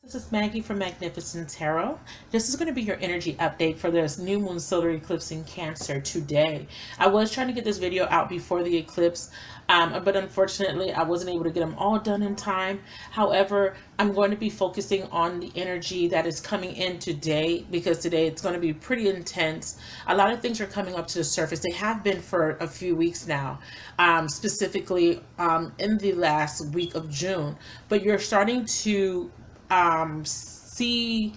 This is Maggie from Magnificent Tarot. This is going to be your energy update for this new moon solar eclipse in Cancer today. I was trying to get this video out before the eclipse, but unfortunately I wasn't able to get them all done in time. However, I'm going to be focusing on the energy that is coming in today because today it's going to be pretty intense. A lot of things are coming up to the surface. They have been for a few weeks now, specifically in the last week of June, but you're starting to see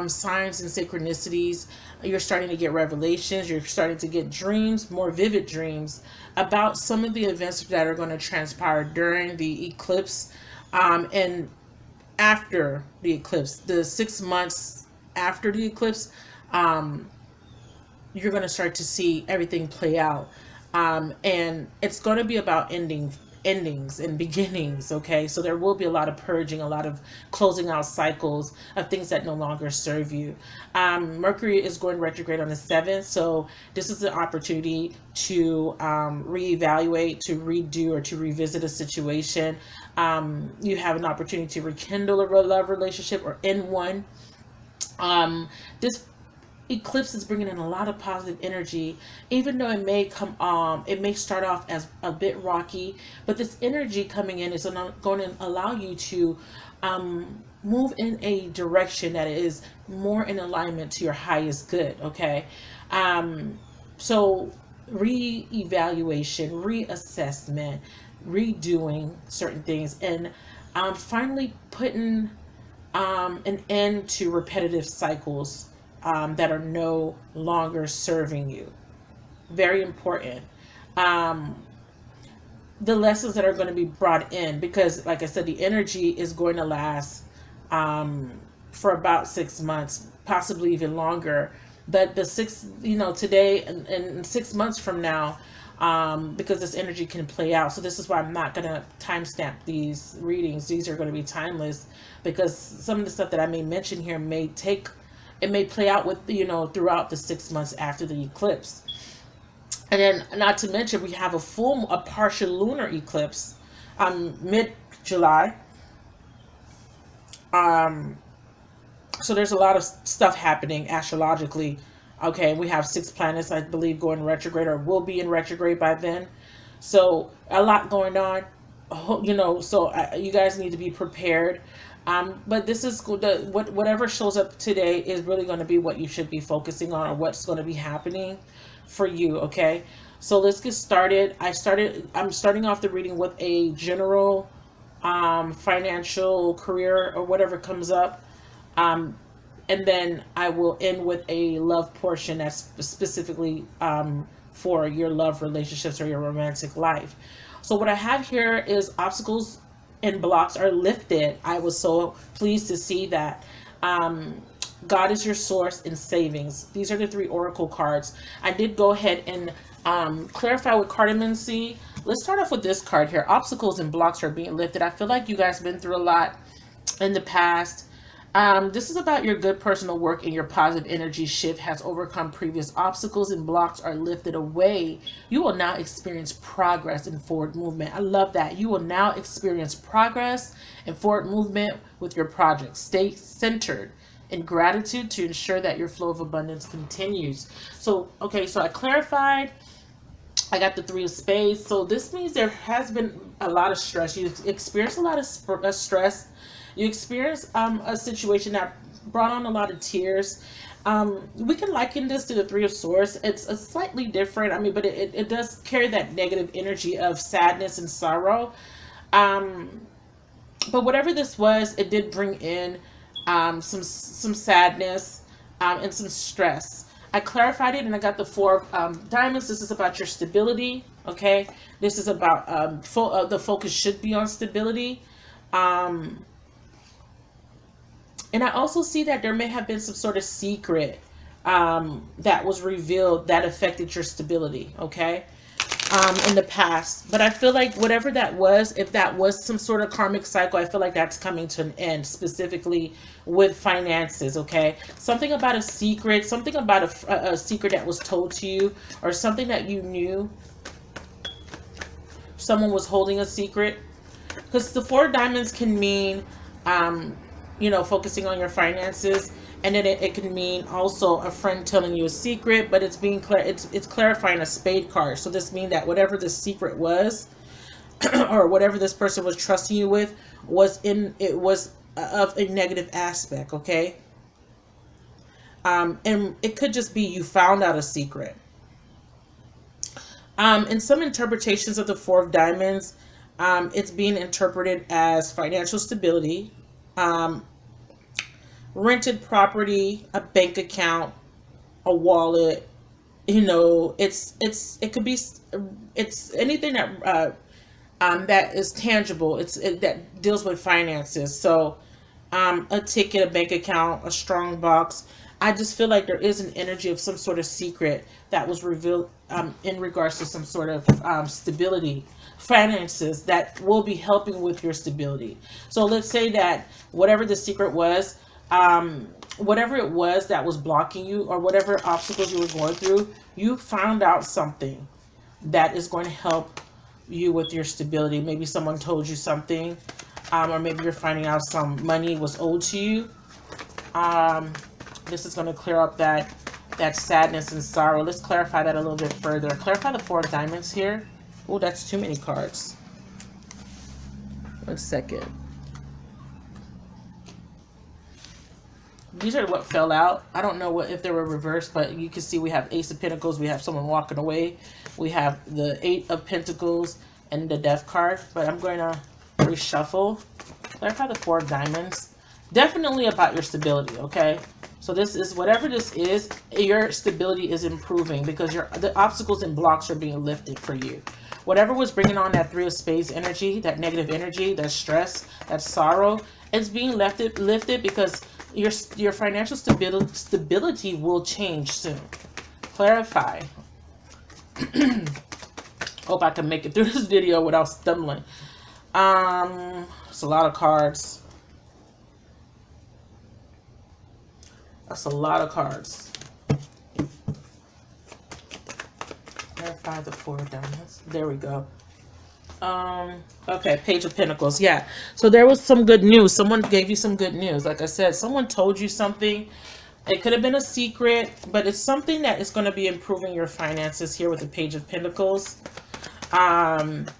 signs and synchronicities. You're starting to get revelations. You're starting to get dreams, more vivid dreams about some of the events that are going to transpire during the eclipse, and after the eclipse, the 6 months after the eclipse. You're going to start to see everything play out, and it's going to be about endings and beginnings. Okay, so there will be a lot of purging, a lot of closing out cycles of things that no longer serve you. Mercury is going retrograde on the 7th, so this is an opportunity to reevaluate, to redo, or to revisit a situation. You have an opportunity to rekindle a love relationship or end one. This eclipse is bringing in a lot of positive energy, even though it may start off as a bit rocky, but this energy coming in is going to allow you to move in a direction that is more in alignment to your highest good. Okay, so re-evaluation, reassessment, redoing certain things, and finally putting an end to repetitive cycles that are no longer serving you. Very important. Um, the lessons that are going to be brought in, because, like I said, the energy is going to last for about 6 months, possibly even longer. But today and 6 months from now, because this energy can play out. So this is why I'm not going to timestamp these readings. These are going to be timeless because some of the stuff that I may mention here may play out with throughout the 6 months after the eclipse. And then, not to mention, we have a partial lunar eclipse mid-July. So there's a lot of stuff happening astrologically. Okay, we have 6 planets, I believe, going retrograde or will be in retrograde by then. So a lot going on. So you guys need to be prepared. But this is whatever shows up today is really going to be what you should be focusing on, or what's going to be happening for you. Okay, so let's get started. I'm starting off the reading with a general financial, career, or whatever comes up. And then I will end with a love portion that's specifically for your love relationships or your romantic life. So what I have here is obstacles and blocks are lifted. I was so pleased to see that. God is your source and savings. These are the 3 oracle cards. I did go ahead and clarify with cartomancy. Let's start off with this card here. Obstacles and blocks are being lifted. I feel like you guys have been through a lot in the past. This is about your good personal work, and your positive energy shift has overcome previous obstacles and blocks are lifted away. You will now experience progress and forward movement. I love that. You will now experience progress and forward movement with your projects. Stay centered in gratitude to ensure that your flow of abundance continues. So, okay, so I clarified. I got the 3 of spades. So this means there has been a lot of stress. You experience a lot of stress. You experience a situation that brought on a lot of tears. We can liken this to the 3 of Swords. It's a slightly different, but it does carry that negative energy of sadness and sorrow. But whatever this was, it did bring in some sadness and some stress. I clarified it, and I got the 4 of diamonds. This is about your stability. Okay, this is about the focus should be on stability. And I also see that there may have been some sort of secret that was revealed that affected your stability, okay, in the past. But I feel like whatever that was, if that was some sort of karmic cycle, I feel like that's coming to an end, specifically with finances, okay? Something about a secret, something about a secret that was told to you, or something that you knew. Someone was holding a secret. Because the 4 of diamonds can mean you know, focusing on your finances. And then it can mean also a friend telling you a secret, but it's being clear, it's clarifying a spade card. So this means that whatever the secret was, or whatever this person was trusting you with, was of a negative aspect. Okay. And it could just be you found out a secret. In some interpretations of the Four of Diamonds, it's being interpreted as financial stability, um, rented property, a bank account, a wallet. You know, it could be, it's anything that is tangible. That deals with finances. So, a ticket, a bank account, a strong box. I just feel like there is an energy of some sort of secret that was revealed, in regards to some sort of stability, finances that will be helping with your stability. So let's say that whatever the secret was, whatever it was that was blocking you, or whatever obstacles you were going through, you found out something that is going to help you with your stability. Maybe someone told you something, or maybe you're finding out some money was owed to you. Um, this is going to clear up that sadness and sorrow. Let's clarify that a little bit further. Clarify the Four of Diamonds here. Oh, that's too many cards. 1 second. These are what fell out. I don't know what if they were reversed, but you can see we have Ace of Pentacles. We have someone walking away. We have the Eight of Pentacles and the Death card. But I'm going to reshuffle. Clarify the Four of Diamonds. Definitely about your stability, okay? So this is, whatever this is, your stability is improving because the obstacles and blocks are being lifted for you. Whatever was bringing on that Three of Spades energy, that negative energy, that stress, that sorrow, it's being lifted because your financial stability will change soon. Clarify. Hope I can make it through this video without stumbling. It's a lot of cards. That's a lot of cards. Clarify the Four of Diamonds. There we go. Okay, Page of Pentacles. Yeah. So there was some good news. Someone gave you some good news. Like I said, someone told you something. It could have been a secret, but it's something that is going to be improving your finances here with the Page of Pentacles. And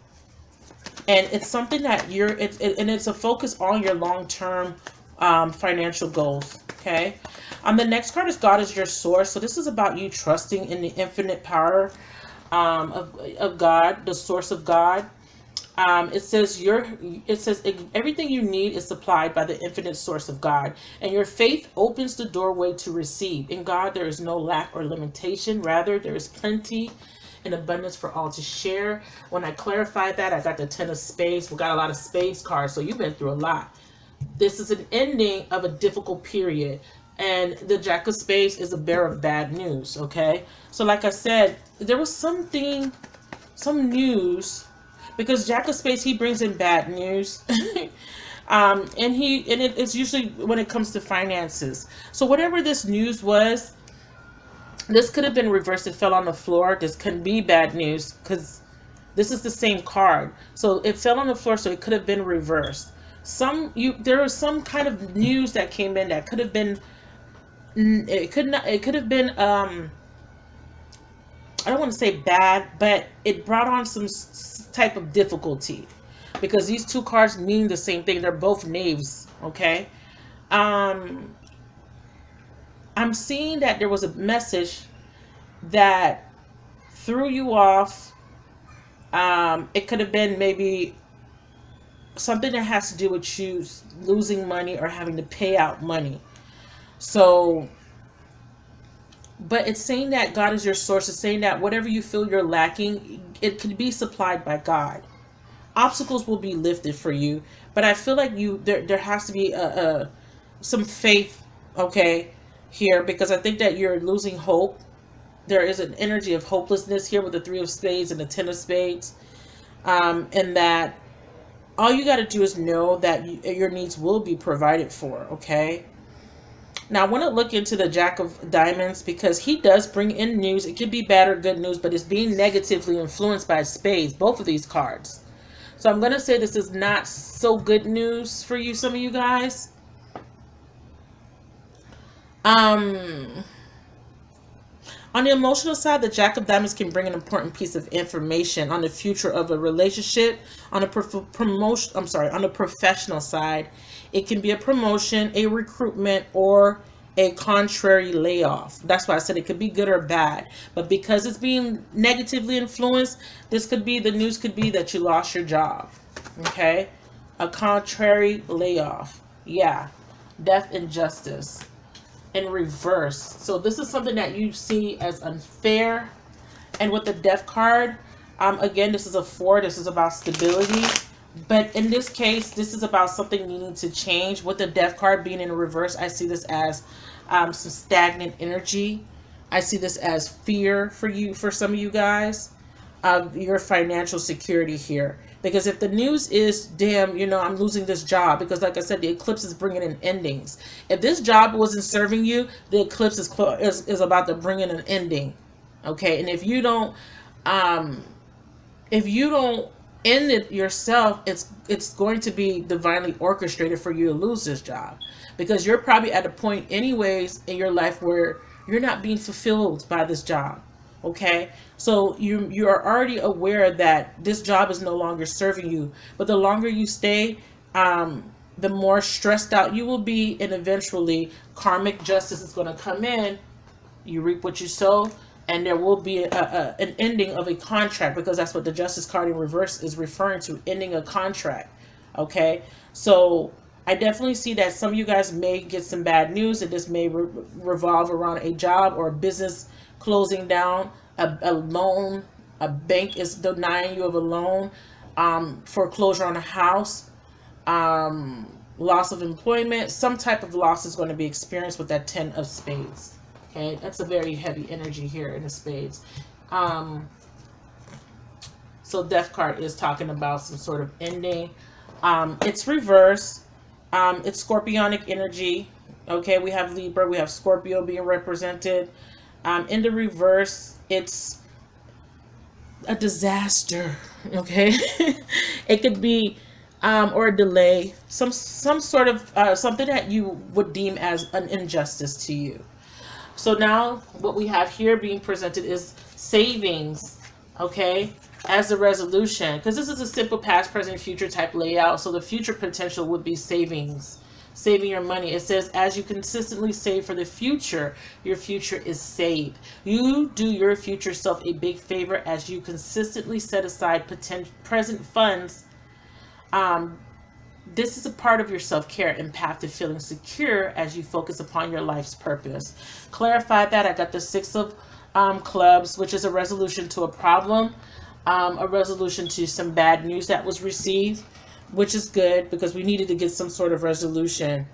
it's something that and it's a focus on your long-term financial goals. Okay. The next card is God is your source. So this is about you trusting in the infinite power of God, the source of God. It says everything you need is supplied by the infinite source of God, and your faith opens the doorway to receive. In God there is no lack or limitation. Rather, there is plenty and abundance for all to share. When I clarified that, I got the Ten of Spades. We got a lot of Spades cards, so you've been through a lot. This is an ending of a difficult period. And the Jack of Spades is a bearer of bad news, okay? So like I said, there was some news, because Jack of Spades, he brings in bad news. And it's usually when it comes to finances. So whatever this news was, this could have been reversed. It fell on the floor. This can be bad news because this is the same card. So it fell on the floor, so it could have been reversed. There was some kind of news that came in that could have been, it could have been I don't want to say bad, but it brought on some type of difficulty, because these two cards mean the same thing. They're both knaves, okay? I'm seeing that there was a message that threw you off. It could have been maybe something that has to do with you losing money or having to pay out money. So, but it's saying that God is your source. It's saying that whatever you feel you're lacking, it can be supplied by God. Obstacles will be lifted for you, but I feel like there has to be some faith, okay, here, because I think that you're losing hope. There is an energy of hopelessness here with the Three of Spades and the Ten of Spades, and that all you got to do is know that your needs will be provided for, okay? Now, I want to look into the Jack of Diamonds, because he does bring in news. It could be bad or good news, but it's being negatively influenced by Spades, both of these cards. So I'm going to say this is not so good news for you, some of you guys. Um, on the emotional side, the Jack of Diamonds can bring an important piece of information on the future of a relationship. On a promotion, I'm sorry, on the professional side, it can be a promotion, a recruitment, or a contrary layoff. That's why I said it could be good or bad. But because it's being negatively influenced, this could be, the news could be that you lost your job. Okay? A contrary layoff. Yeah. Death and justice in reverse. So this is something that you see as unfair. And with the death card, again, this is a 4. This is about stability. But in this case, this is about something needing to change. With the death card being in reverse, I see this as some stagnant energy. I see this as fear for you, for some of you guys, of your financial security here. Because if the news is, damn, you know, I'm losing this job, because like I said, the eclipse is bringing in endings. If this job wasn't serving you, the eclipse is about to bring in an ending. Okay, and if you don't end it yourself, it's going to be divinely orchestrated for you to lose this job, because you're probably at a point anyways in your life where you're not being fulfilled by this job. Okay, so you are already aware that this job is no longer serving you, but the longer you stay, the more stressed out you will be, and eventually karmic justice is going to come in. You reap what you sow, and there will be an ending of a contract, because that's what the justice card in reverse is referring to, ending a contract. Okay, so I definitely see that some of you guys may get some bad news, and this may revolve around a job or a business closing down, a loan, a bank is denying you of a loan, foreclosure on a house, loss of employment. Some type of loss is going to be experienced with that 10 of spades. Okay, that's a very heavy energy here in the spades. So death card is talking about some sort of ending. It's reverse. It's scorpionic energy. Okay, we have Libra, we have Scorpio being represented. In the reverse, it's a disaster. Okay, it could be or a delay, some sort of something that you would deem as an injustice to you. So now what we have here being presented is savings, okay, as a resolution, because this is a simple past, present, future type layout. So the future potential would be savings, saving your money. It says, as you consistently save for the future, your future is saved. You do your future self a big favor as you consistently set aside present funds. This is a part of your self-care and path to feeling secure as you focus upon your life's purpose. Clarify that. I got the 6 of clubs, which is a resolution to a problem, a resolution to some bad news that was received, which is good because we needed to get some sort of resolution.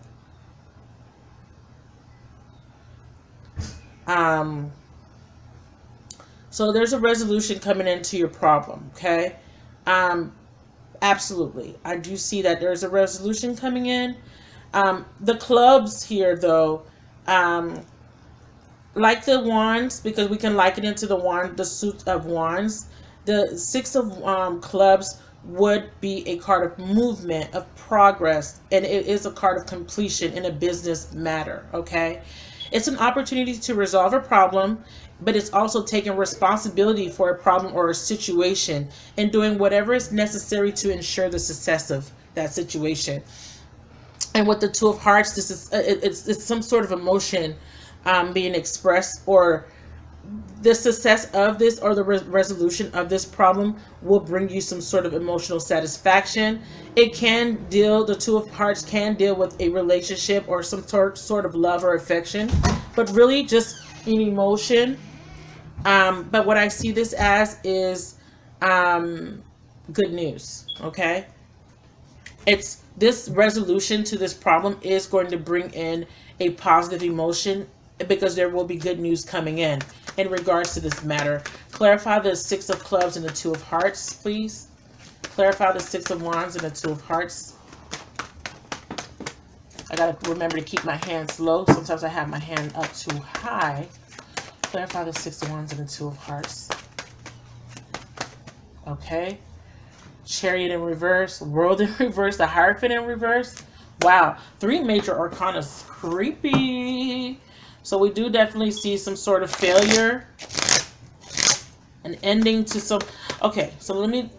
So there's a resolution coming into your problem, okay? Absolutely. I do see that there's a resolution coming in. The clubs here, though, like the wands, because we can liken it to the wand, the suit of wands. The 6 of clubs would be a card of movement, of progress, and it is a card of completion in a business matter, okay? It's an opportunity to resolve a problem, but it's also taking responsibility for a problem or a situation and doing whatever is necessary to ensure the success of that situation. And with the 2 of hearts, this is it's some sort of emotion being expressed, or the success of this or the resolution of this problem will bring you some sort of emotional satisfaction. It can deal, the 2 of hearts can deal with a relationship or some sort of love or affection, but really just an emotion. But what I see this as is good news, okay? It's this resolution to this problem is going to bring in a positive emotion, because there will be good news coming in regards to this matter. Clarify the 6 of clubs and the 2 of hearts, please. Clarify the 6 of wands and the 2 of hearts. I gotta remember to keep my hands low. Sometimes I have my hand up too high. Clarify the 6 of wands and the 2 of hearts. Okay. Chariot in reverse, World in reverse, the Hierophant in reverse. Wow, 3 major arcana, creepy. So we do definitely see some sort of failure, an ending to some. Okay, so let me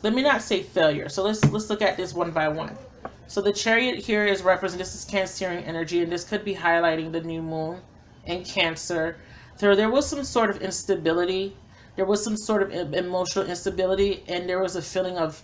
not say failure. So let's look at this one by one. So the Chariot here is represented. This is Cancerian energy, and this could be highlighting the new moon in Cancer. There was some sort of instability. There was some sort of emotional instability, and there was a feeling of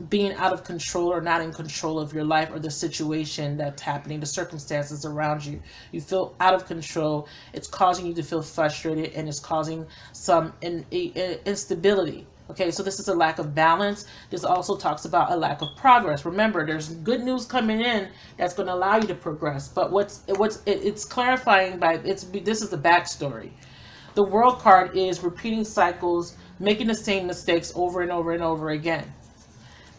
being out of control or not in control of your life or the situation that's happening, the circumstances around you. You feel out of control. It's causing you to feel frustrated, and it's causing some instability. Okay, so this is a lack of balance. This also talks about a lack of progress. Remember, there's good news coming in that's going to allow you to progress. But it's clarifying by this is the backstory. The World card is repeating cycles, making the same mistakes over and over and over again.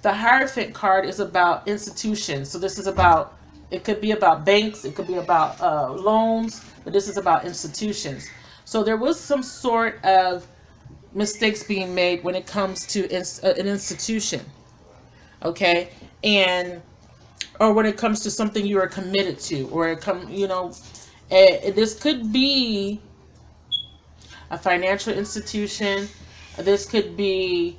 The Hierophant card is about institutions. So this is about, it could be about banks, it could be about loans, but this is about institutions. So there was some sort of mistakes being made when it comes to an institution, okay, and or when it comes to something you are committed to, or this could be a financial institution. This could be,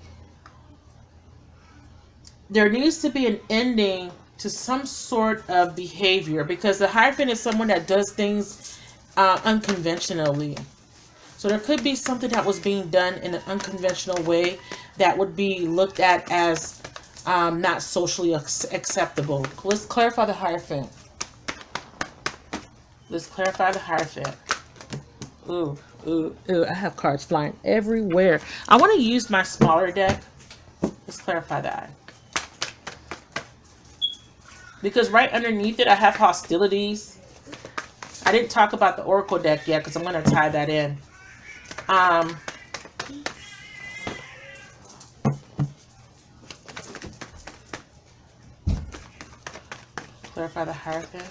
there needs to be an ending to some sort of behavior, because the Hierophant is someone that does things unconventionally. So there could be something that was being done in an unconventional way that would be looked at as not socially acceptable. Let's clarify the Hierophant. Let's clarify the Hierophant. Ooh, ooh, ooh, I have cards flying everywhere. I want to use my smaller deck. Let's clarify that. Because right underneath it, I have hostilities. I didn't talk about the Oracle deck yet because I'm going to tie that in. Clarify the Hierophant.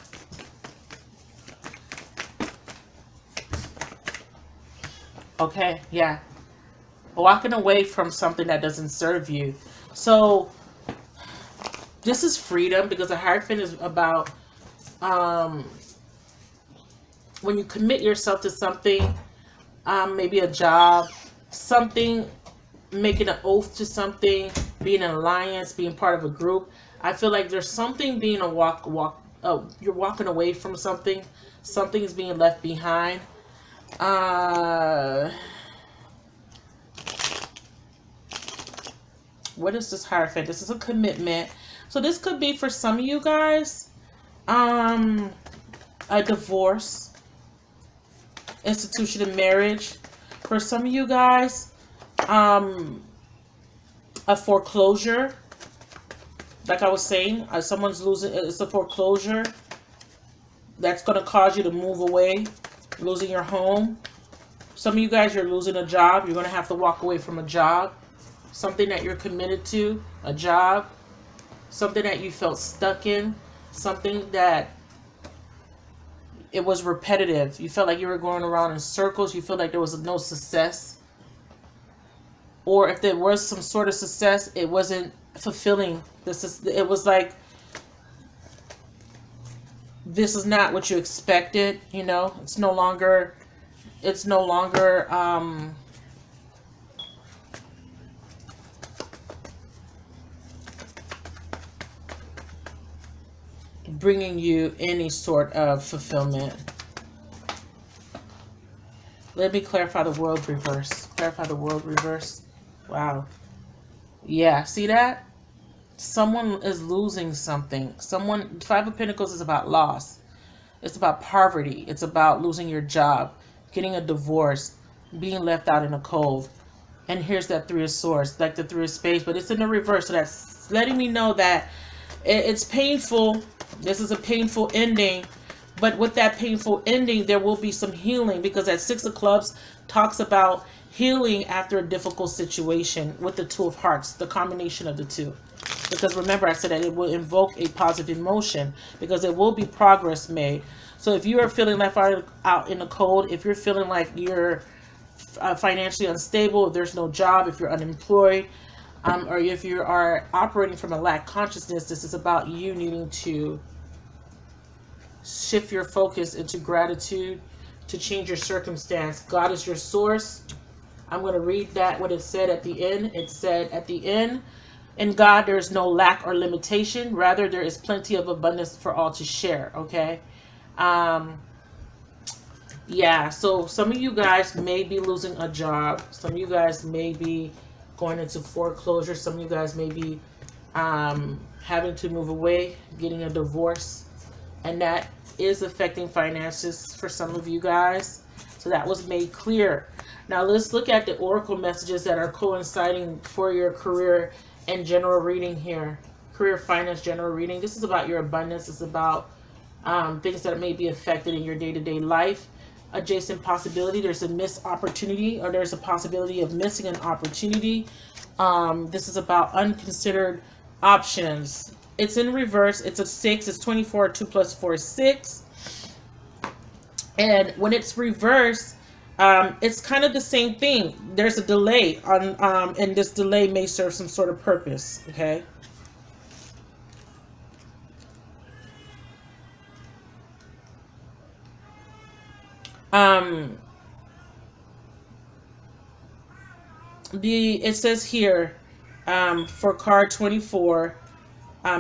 Okay, yeah. Walking away from something that doesn't serve you. So this is freedom, because the Hierophant is about when you commit yourself to something, maybe a job, something, making an oath to something, being an alliance, being part of a group. I feel like there's something being you're walking away from something. Something is being left behind. What is this Hierophant? This is a commitment. So this could be for some of you guys, a divorce, institution of marriage. For some of you guys, a foreclosure. Like I was saying, someone's losing. It's a foreclosure that's going to cause you to move away, losing your home. Some of you guys, you're losing a job. You're going to have to walk away from a job, something that you're committed to, a job, something that you felt stuck in, something that it was repetitive. You felt like you were going around in circles. You felt like there was no success. Or if there was some sort of success, it wasn't fulfilling. It was like, this is not what you expected, you know. It's no longer bringing you any sort of fulfillment. Let me clarify the World reverse. Clarify the World reverse. Wow. Yeah, see that? Someone is losing something. Five of Pentacles is about loss. It's about poverty. It's about losing your job, getting a divorce, being left out in the cold. And here's that Three of Swords, like the Three of Spades, but it's in the reverse. So that's letting me know that it's painful. This is a painful ending. But with that painful ending, there will be some healing, because that Six of Clubs talks about healing after a difficult situation with the Two of Hearts, the combination of the two. Because remember, I said that it will invoke a positive emotion, because there will be progress made. So if you are feeling left out in the cold, if you're feeling like you're financially unstable, if there's no job, if you're unemployed, or if you are operating from a lack consciousness, this is about you needing to Shift your focus into gratitude to change your circumstance. God is your source. I'm going to read that, what it said at the end. It said at the end, in God there is no lack or limitation. Rather, there is plenty of abundance for all to share. Okay. Um, yeah, so some of you guys may be losing a job. Some of you guys may be going into foreclosure. Some of you guys may be having to move away, getting a divorce. And that is affecting finances for some of you guys. So that was made clear. Now let's look at the oracle messages that are coinciding for your career and general reading here. Career, finance, general reading. This is about your abundance. It's about things that may be affected in your day-to-day life. Adjacent possibility. There's a missed opportunity, or there's a possibility of missing an opportunity. This is about unconsidered options. It's in reverse. It's a 6. It's 24. 2 plus 4 is 6. And when it's reversed, it's kind of the same thing. There's a delay on, and this delay may serve some sort of purpose. Okay. It says here, for card 24,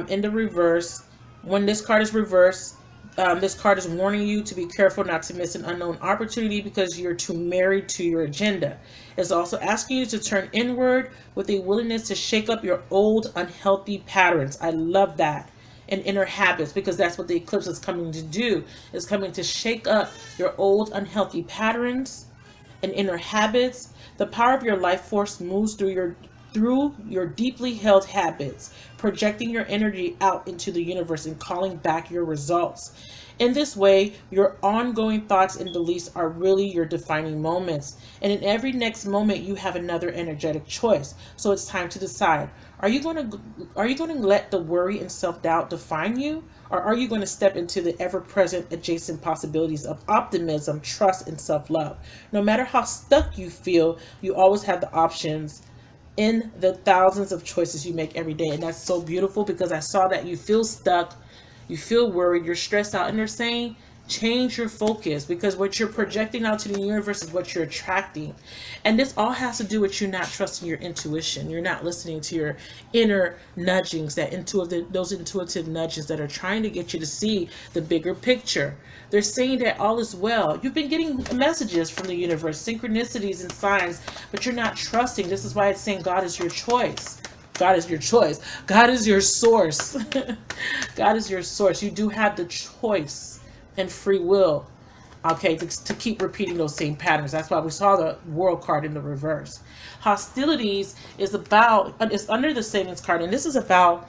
in the reverse, when this card is reversed, this card is warning you to be careful not to miss an unknown opportunity because you're too married to your agenda. It's also asking you to turn inward with a willingness to shake up your old unhealthy patterns. I love that. And inner habits, because that's what the eclipse is coming to do. It's coming to shake up your old unhealthy patterns and inner habits. The power of your life force moves through your deeply held habits, projecting your energy out into the universe and calling back your results. In this way, your ongoing thoughts and beliefs are really your defining moments. And in every next moment, you have another energetic choice. So it's time to decide. Are you going to let the worry and self-doubt define you? Or are you going to step into the ever-present adjacent possibilities of optimism, trust, and self-love? No matter how stuck you feel, you always have the options in the thousands of choices you make every day. And that's so beautiful, because I saw that you feel stuck, you feel worried, you're stressed out, and they're saying change your focus, because what you're projecting out to the universe is what you're attracting. And this all has to do with you not trusting your intuition. You're not listening to your inner nudgings, those intuitive nudges that are trying to get you to see the bigger picture. They're saying that all is well. You've been getting messages from the universe, synchronicities and signs, but you're not trusting. This is why it's saying God is your choice. God is your choice. God is your source. God is your source. You do have the choice and free will, okay, to keep repeating those same patterns. That's why we saw the world card in the reverse. Hostilities is under the savings card, and this is about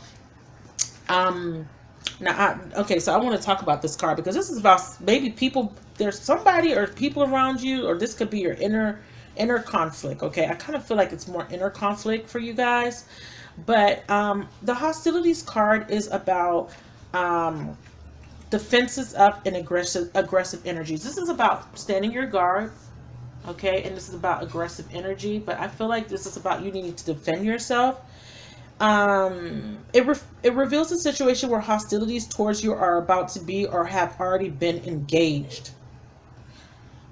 okay, so I want to talk about this card, because this is about maybe people, there's somebody or people around you, or this could be your inner conflict. Okay, I kind of feel like it's more inner conflict for you guys. But the hostilities card is about defenses up and aggressive energies. This is about standing your guard, okay, and this is about aggressive energy. But I feel like this is about you needing to defend yourself. It reveals a situation where hostilities towards you are about to be or have already been engaged.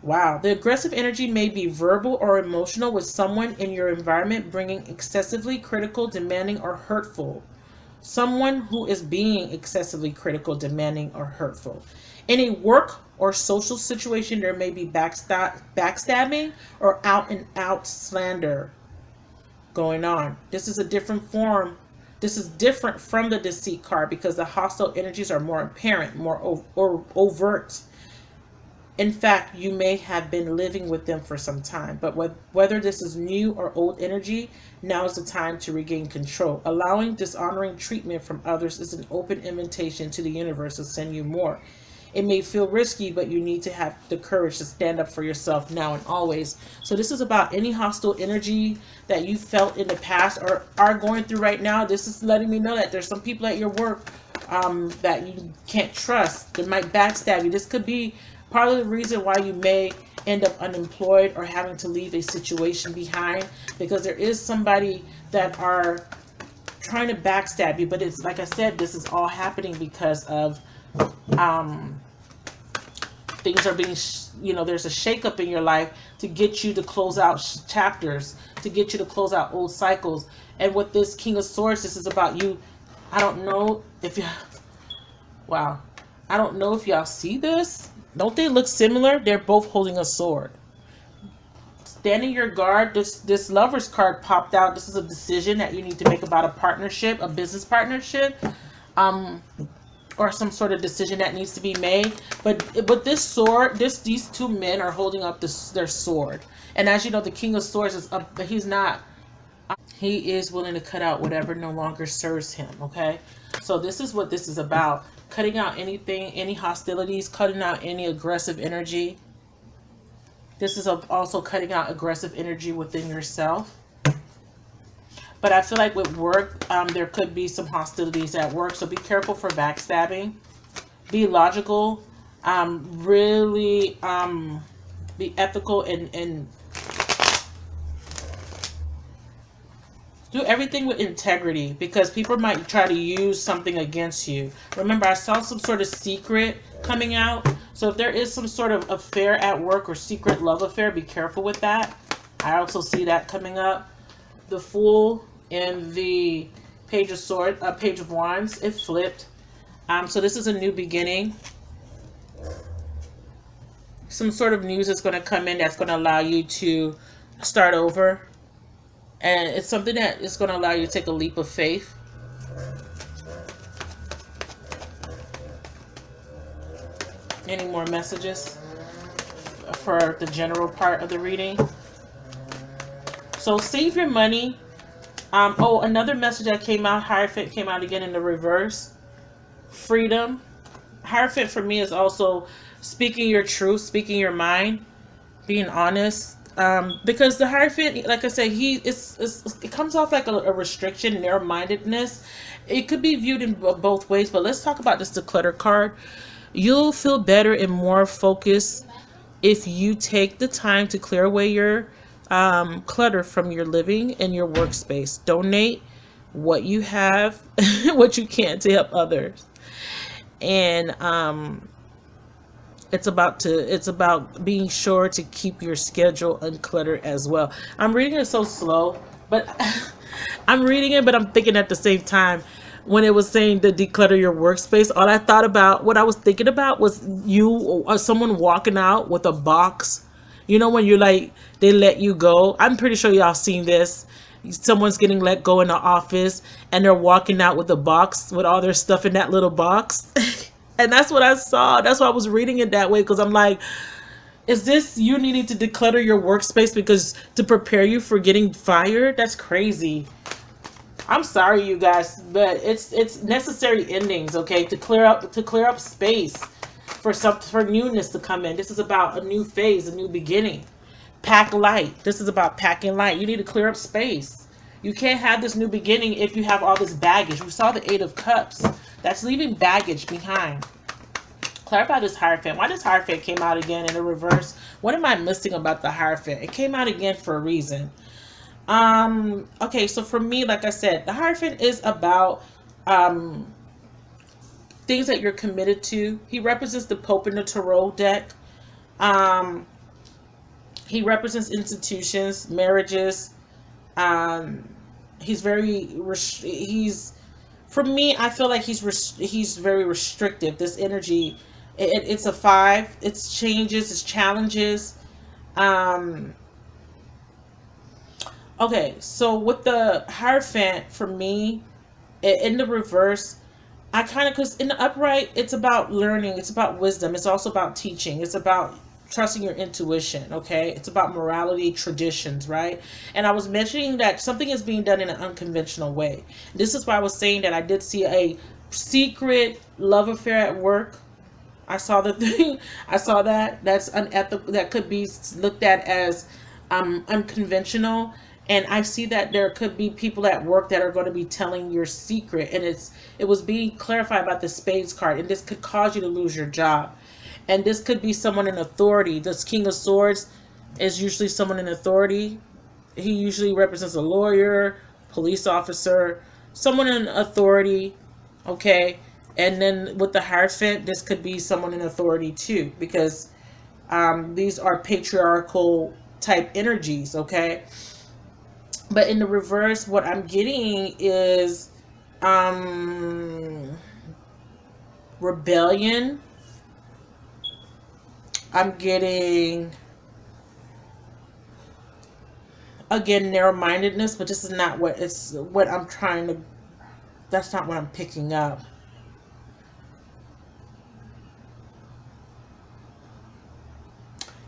Wow. The aggressive energy may be verbal or emotional, with someone in your environment bringing excessively critical, demanding, or hurtful. Someone who is being excessively critical, demanding, or hurtful. In a work or social situation, there may be backstabbing or out and out slander going on. This is a different form. This is different from the deceit card, because the hostile energies are more apparent, more overt. In fact, you may have been living with them for some time, but whether this is new or old energy, now is the time to regain control. Allowing dishonoring treatment from others is an open invitation to the universe to send you more. It may feel risky, but you need to have the courage to stand up for yourself now and always. So this is about any hostile energy that you felt in the past or are going through right now. This is letting me know that there's some people at your work that you can't trust. They might backstab you. This could be part of the reason why you may end up unemployed or having to leave a situation behind, because there is somebody that are trying to backstab you. But it's like I said, this is all happening because of things are being, there's a shakeup in your life to get you to close out chapters, to get you to close out old cycles. And with this King of Swords, this is about you. I don't know if you, wow, I don't know if y'all see this. Don't they look similar? They're both holding a sword. Standing your guard. This Lover's card popped out. This is a decision that you need to make about a partnership, a business partnership, or some sort of decision that needs to be made. But this sword, these two men are holding up their sword. And as you know, the King of Swords is up, but he's not. He is willing to cut out whatever no longer serves him. Okay, so this is what this is about: cutting out anything, any hostilities, cutting out any aggressive energy. This is also cutting out aggressive energy within yourself. But I feel like with work, there could be some hostilities at work. So be careful for backstabbing. Be logical. Really be ethical and do everything with integrity, because people might try to use something against you. Remember, I saw some sort of secret coming out. So if there is some sort of affair at work or secret love affair, be careful with that. I also see that coming up. The Fool and the Page of Swords, Page of Wands, it flipped. So this is a new beginning. Some sort of news is going to come in that's going to allow you to start over. And it's something that is going to allow you to take a leap of faith. Any more messages for the general part of the reading? So save your money. Oh, another message that came out, Hierophant came out again in the reverse. Freedom. Hierophant for me is also speaking your truth, speaking your mind, being honest. Because the Hierophant, like I said, it comes off like a restriction, narrow-mindedness. It could be viewed in both ways, but let's talk about this declutter card. You'll feel better and more focused if you take the time to clear away your clutter from your living and your workspace. Donate what you have, what you can, to help others. And it's about being sure to keep your schedule uncluttered as well. I'm reading it so slow, but I'm reading it, but I'm thinking at the same time. When it was saying to declutter your workspace, what I was thinking about was you or someone walking out with a box. You know, when you're like, they let you go. I'm pretty sure y'all seen this. Someone's getting let go in the office and they're walking out with a box with all their stuff in that little box. And that's what I saw. That's why I was reading it that way, because I'm like, is this you needing to declutter your workspace because to prepare you for getting fired? That's crazy. I'm sorry, you guys, but it's necessary endings, okay? To clear up space for newness to come in. This is about a new phase, a new beginning. Pack light. This is about packing light. You need to clear up space. You can't have this new beginning if you have all this baggage. We saw the Eight of Cups. That's leaving baggage behind. Clarify this Hierophant. Why this Hierophant came out again in the reverse? What am I missing about the Hierophant? It came out again for a reason. Okay, so for me, like I said, the Hierophant is about things that you're committed to. He represents the Pope in the Tarot deck. He represents institutions, marriages. He's for me, I feel like he's very restrictive. This energy, it's a 5. It's changes, it's challenges. Okay, so with the Hierophant, for me, in the reverse, because in the upright, it's about learning, it's about wisdom, it's also about teaching, it's about trusting your intuition, okay? It's about morality, traditions, right? And I was mentioning that something is being done in an unconventional way. This is why I was saying that I did see a secret love affair at work. I saw the thing. I saw that. That's unethical. That could be looked at as unconventional. And I see that there could be people at work that are going to be telling your secret. And it was being clarified about the Spades card. And this could cause you to lose your job. And this could be someone in authority. This King of Swords is usually someone in authority. He usually represents a lawyer, police officer, someone in authority. Okay. And then with the Hierophant, this could be someone in authority too. Because These are patriarchal type energies, okay? But in the reverse, what I'm getting is um, rebellion. I'm getting, again, narrow-mindedness, but this is not what I'm trying to, that's not what I'm picking up.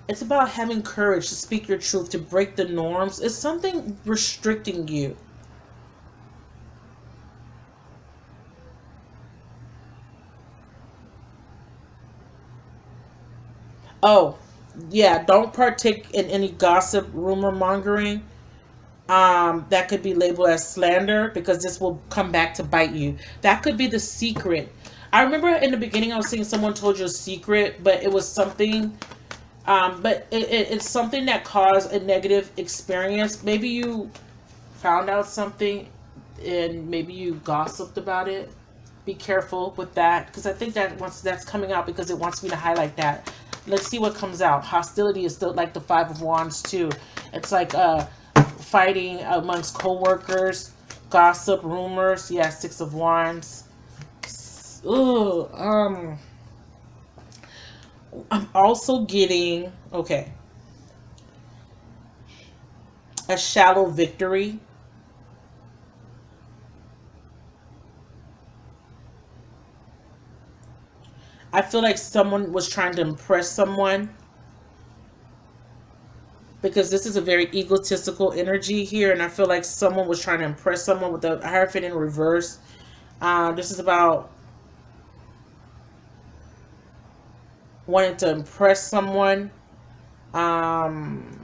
It's about having courage to speak your truth, to break the norms. It's something restricting you. Oh, yeah, don't partake in any gossip, rumor mongering. That could be labeled as slander because this will come back to bite you. That could be the secret. I remember in the beginning I was saying someone told you a secret, but it was something, but it's something that caused a negative experience. Maybe you found out something and maybe you gossiped about it. Be careful with that because I think that once that's coming out because it wants me to highlight that. Let's see what comes out. Hostility is still like the Five of Wands too. It's like fighting amongst co-workers, gossip, rumors. Yeah, Six of Wands. Ooh, I'm also getting, okay, a shallow victory. I feel like someone was trying to impress someone because this is a very egotistical energy here, and I feel like someone was trying to impress someone with the Hierophant in reverse. This is about wanting to impress someone. Um,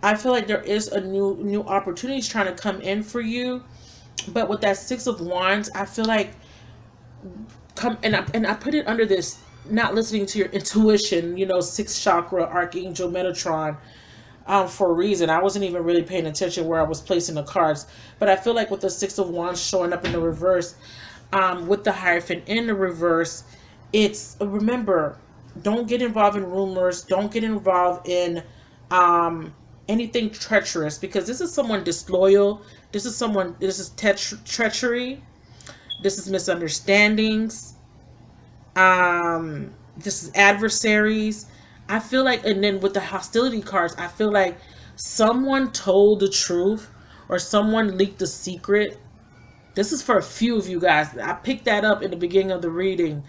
I feel like there is a new opportunities trying to come in for you, but with that Six of Wands, I feel like come and I put it under this not listening to your intuition. You know, sixth chakra, Archangel Metatron. For a reason. I wasn't even really paying attention where I was placing the cards. But I feel like with the Six of Wands showing up in the reverse, with the Hierophant in the reverse, it's remember, don't get involved in rumors, don't get involved in um, anything treacherous because this is someone disloyal. This is treachery. This is misunderstandings. This is adversaries. I feel like, and then with the hostility cards, I feel like someone told the truth or someone leaked a secret. This is for a few of you guys. I picked that up in the beginning of the reading,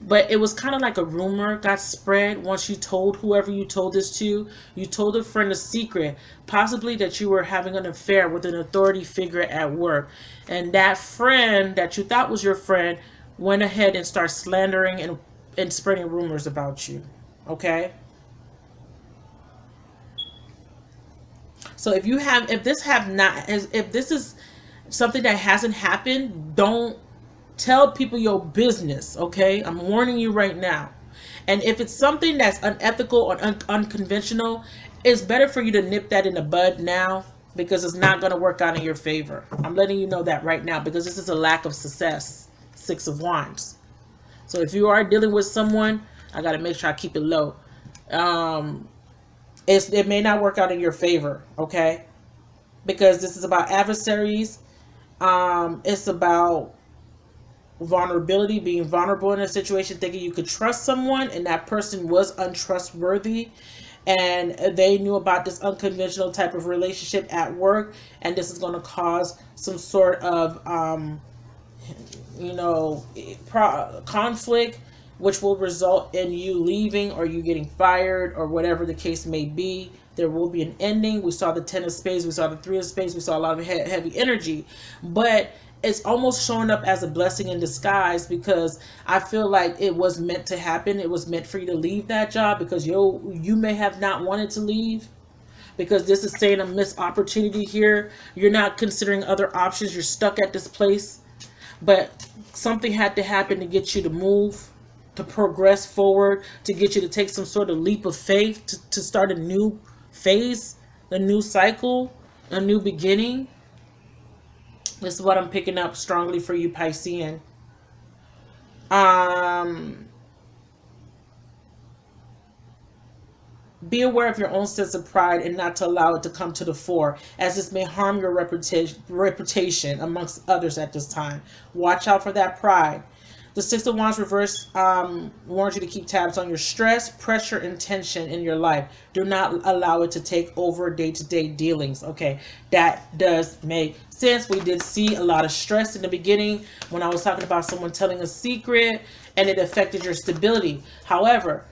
but it was kind of like a rumor got spread once you told whoever you told this to. You told a friend a secret, possibly that you were having an affair with an authority figure at work, and that friend that you thought was your friend went ahead and started slandering and spreading rumors about you. Okay. So if this is something that hasn't happened, don't tell people your business. Okay, I'm warning you right now. And if it's something that's unethical or unconventional, it's better for you to nip that in the bud now because it's not going to work out in your favor. I'm letting you know that right now because this is a lack of success. Six of Wands. So if you are dealing with someone, I got to make sure I keep it low. Um, it may not work out in your favor, okay? Because this is about adversaries. It's about vulnerability, being vulnerable in a situation, thinking you could trust someone, and that person was untrustworthy, and they knew about this unconventional type of relationship at work, and this is going to cause some sort of you know, conflict, which will result in you leaving or you getting fired or whatever the case may be. There will be an ending. We saw the Ten of Spades, we saw the Three of Spades, we saw a lot of heavy energy, but it's almost showing up as a blessing in disguise because I feel like it was meant to happen. It was meant for you to leave that job because you may have not wanted to leave because this is saying a missed opportunity here. You're not considering other options. You're stuck at this place, but something had to happen to get you to move, to progress forward, to get you to take some sort of leap of faith, to start a new phase, a new cycle, a new beginning. This is what I'm picking up strongly for you, Piscean. Um, Be aware of your own sense of pride and not to allow it to come to the fore, as this may harm your reputation amongst others at this time. Watch out for that pride. The Six of Wands reverse warns you to keep tabs on your stress, pressure, and tension in your life. Do not allow it to take over day-to-day dealings. Okay, that does make sense. We did see a lot of stress in the beginning when I was talking about someone telling a secret and it affected your stability. However,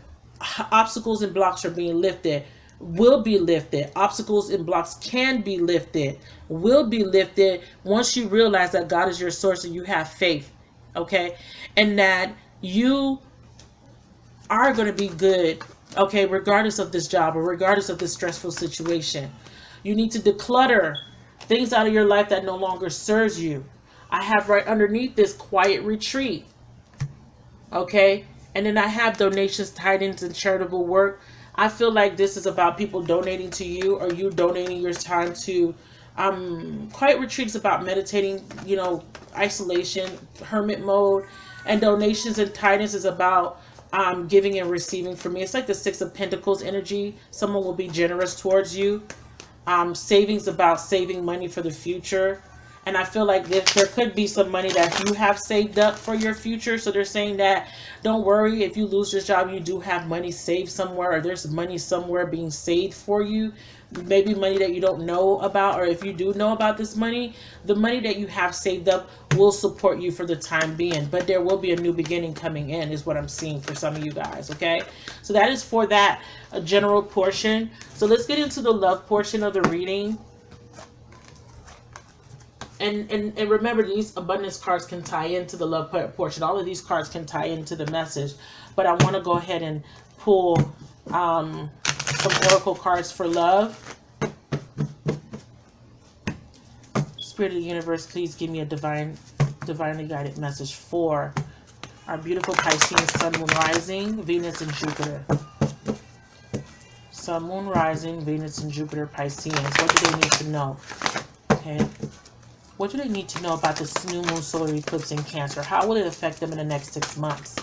obstacles and blocks are being lifted, will be lifted. Obstacles and blocks can be lifted, will be lifted once you realize that God is your source and you have faith, okay? And that you are going to be good, okay, regardless of this job or regardless of this stressful situation. You need to declutter things out of your life that no longer serves you. I have right underneath this quiet retreat, okay? And then I have donations, tithings, and charitable work. I feel like this is about people donating to you or you donating your time to quiet retreats, about meditating, you know, isolation, hermit mode. And donations and tithings is about giving and receiving. For me, it's like the Six of Pentacles energy. Someone will be generous towards you. Savings, about saving money for the future. And I feel like there could be some money that you have saved up for your future. So they're saying that don't worry, if you lose this job, you do have money saved somewhere, or there's money somewhere being saved for you. Maybe money that you don't know about, or if you do know about this money, the money that you have saved up will support you for the time being. But there will be a new beginning coming in, is what I'm seeing for some of you guys, okay? So that is for that general portion. So let's get into the love portion of the reading. And remember, these abundance cards can tie into the love portion. All of these cards can tie into the message. But I want to go ahead and pull some oracle cards for love. Spirit of the universe, please give me a divinely guided message for our beautiful Pisces sun, moon, rising, Venus, and Jupiter. Sun, moon, rising, Venus, and Jupiter, Pisces. What do they need to know? Okay. What do they need to know about this new moon solar eclipse in Cancer? How will it affect them in the next 6 months?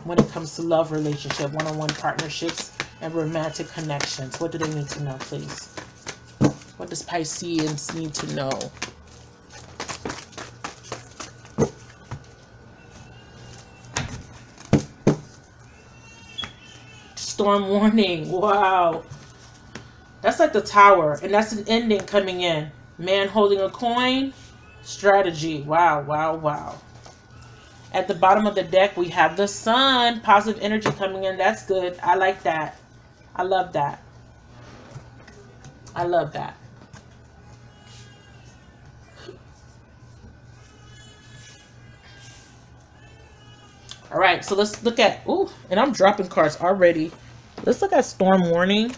When it comes to love, relationship, one-on-one partnerships, and romantic connections. What do they need to know, please? What does Pisceans need to know? Storm warning. Wow. That's like the Tower, and that's an ending coming in. Man holding a coin, strategy. Wow, wow, wow. At the bottom of the deck, we have the Sun, positive energy coming in. That's good. I like that. I love that. I love that. All right, so let's look at, ooh, and I'm dropping cards already. Let's look at storm warning.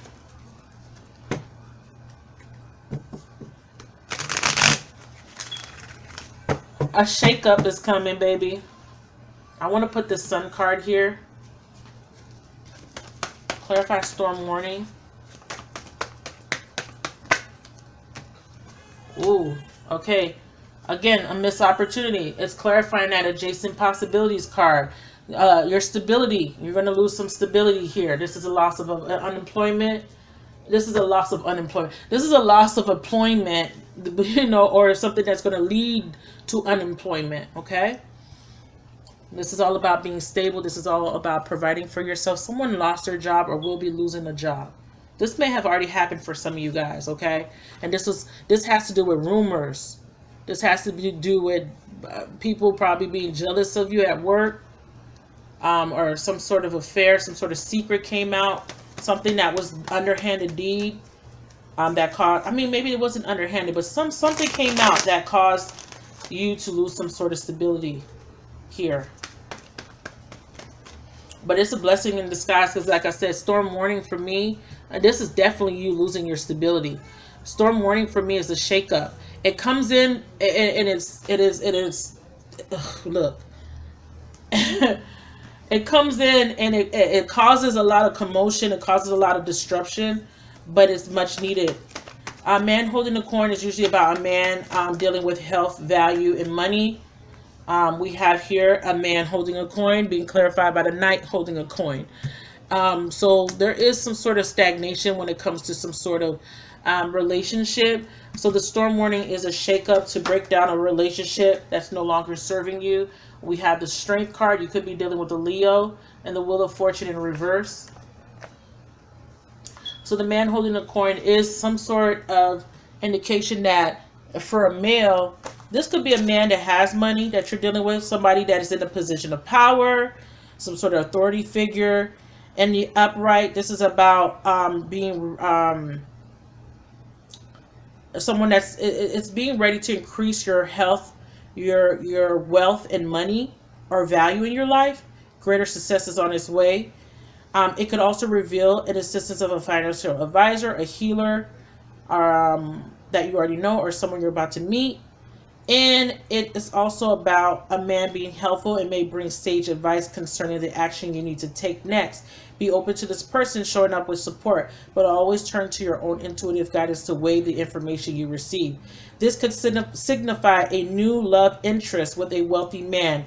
A shakeup is coming, baby. I want to put the Sun card here. Clarify storm warning. Ooh, okay. Again, a missed opportunity. It's clarifying that adjacent possibilities card. Your stability. You're going to lose some stability here. This is a loss of unemployment. This is a loss of unemployment. This is a loss of employment, you know, or something that's going to lead to unemployment, okay? This is all about being stable. This is all about providing for yourself. Someone lost their job or will be losing a job. This may have already happened for some of you guys, okay? And this has to do with rumors. This has to do with people probably being jealous of you at work, or some sort of affair, some sort of secret came out. Something that was underhanded deed that caused, I mean, maybe it wasn't underhanded, but something came out that caused you to lose some sort of stability here. But it's a blessing in disguise, because like I said, storm warning for me, this is definitely you losing your stability. Storm warning for me is a shakeup. It comes in and it is look. It comes in and it causes a lot of commotion. It causes a lot of disruption, but it's much needed. A man holding a coin is usually about a man dealing with health, value, and money. We have here a man holding a coin being clarified by the knight holding a coin. So there is some sort of stagnation when it comes to some sort of relationship. So the storm warning is a shakeup to break down a relationship that's no longer serving you. We have the strength card. You could be dealing with a Leo, and the wheel of fortune in reverse. So the man holding the coin is some sort of indication that for a male, this could be a man that has money that you're dealing with, somebody that is in a position of power, some sort of authority figure. In the upright, this is about being someone that's it's being ready to increase your health, your wealth and money or value in your life. Greater success is on its way. It could also reveal an assistance of a financial advisor, a healer that you already know, or someone you're about to meet. And it is also about a man being helpful and may bring sage advice concerning the action you need to take next. Be open to this person showing up with support, but always turn to your own intuitive guidance to weigh the information you receive. This could signify a new love interest with a wealthy man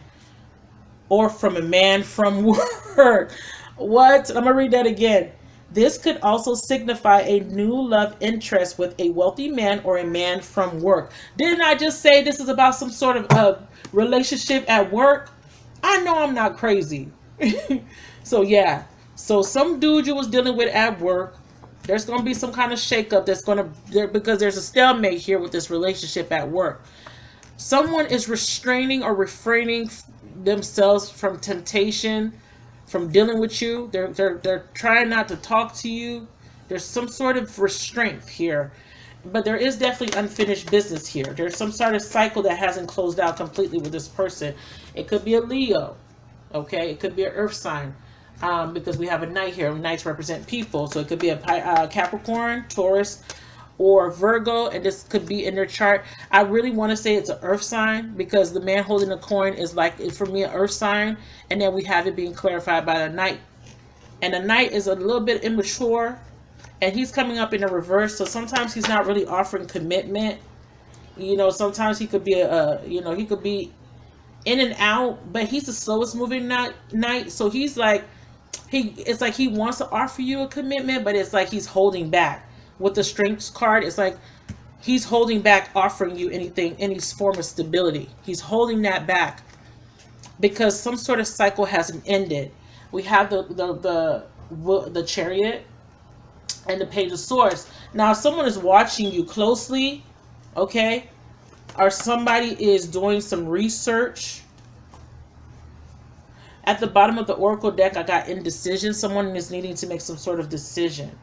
or from a man from work. What? I'm going to read that again. This could also signify a new love interest with a wealthy man or a man from work. Didn't I just say this is about some sort of relationship at work? I know I'm not crazy. So yeah. So some dude you was dealing with at work, there's going to be some kind of shakeup that's going to, because there's a stalemate here with this relationship at work. Someone is restraining or refraining themselves from temptation, from dealing with you. They're trying not to talk to you. There's some sort of restraint here. But there is definitely unfinished business here. There's some sort of cycle that hasn't closed out completely with this person. It could be a Leo. Okay? It could be an earth sign. Because we have a knight here. Knights represent people. So it could be a Capricorn, Taurus, or Virgo, and this could be in their chart. I really want to say it's an earth sign because the man holding the coin is like, for me, an earth sign, and then we have it being clarified by the knight. And the knight is a little bit immature, and he's coming up in the reverse, so sometimes he's not really offering commitment. You know, sometimes he could be he could be in and out, but he's the slowest moving knight, so he's like, it's like he wants to offer you a commitment, but it's like he's holding back. With the strengths card, it's like he's holding back offering you anything, any form of stability. He's holding that back because some sort of cycle hasn't ended. We have the Chariot and the Page of Swords. Now, if someone is watching you closely, okay, or somebody is doing some research. At the bottom of the Oracle deck, I got indecision. Someone is needing to make some sort of decision.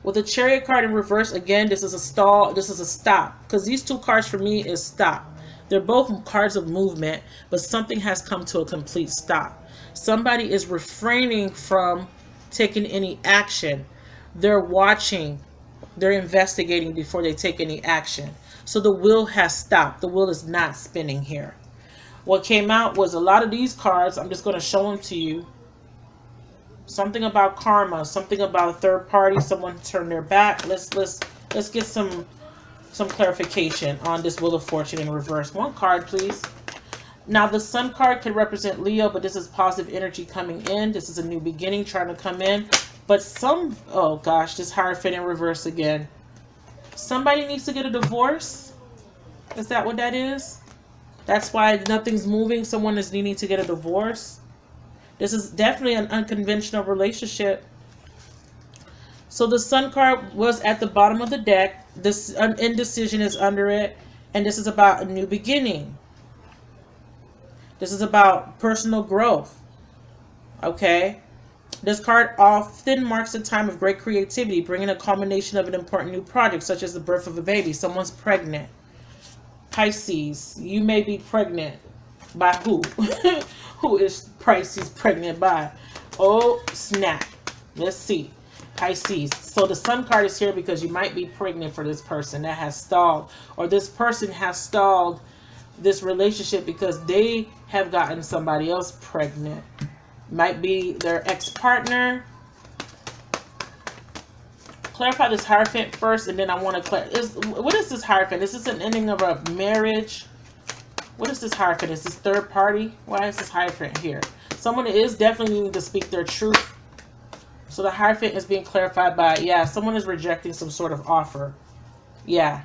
With the Chariot card in reverse, again, this is a stall. This is a stop. Because these two cards for me is stop. They're both cards of movement, but something has come to a complete stop. Somebody is refraining from taking any action. They're watching. They're investigating before they take any action. So the wheel has stopped. The wheel is not spinning here. What came out was a lot of these cards. I'm just going to show them to you. Something about karma, something about a third party, someone turned their back. Let's get some clarification on this Wheel of Fortune in reverse. One card, please. Now, the Sun card could represent Leo, but this is positive energy coming in. This is a new beginning trying to come in. But oh gosh, this Hierophant in reverse again. Somebody needs to get a divorce. Is that what that is? That's why nothing's moving. Someone is needing to get a divorce. This is definitely an unconventional relationship. So the Sun card was at the bottom of the deck. This indecision is under it. And this is about a new beginning. This is about personal growth. Okay? This card often marks a time of great creativity, bringing a culmination of an important new project, such as the birth of a baby. Someone's pregnant. Pisces, you may be pregnant. By who? Who is Pisces pregnant by? Oh, snap. Let's see. Pisces. So the Sun card is here because you might be pregnant for this person that has stalled. Or this person has stalled this relationship because they have gotten somebody else pregnant. Might be their ex-partner. clarify this Hierophant first, and then I want to what is this Hierophant? Is this an ending of a marriage? What is this Hierophant? Is this third party? Why is this Hierophant here? Someone is definitely needing to speak their truth. So the Hierophant is being clarified by, yeah, someone is rejecting some sort of offer. Yeah.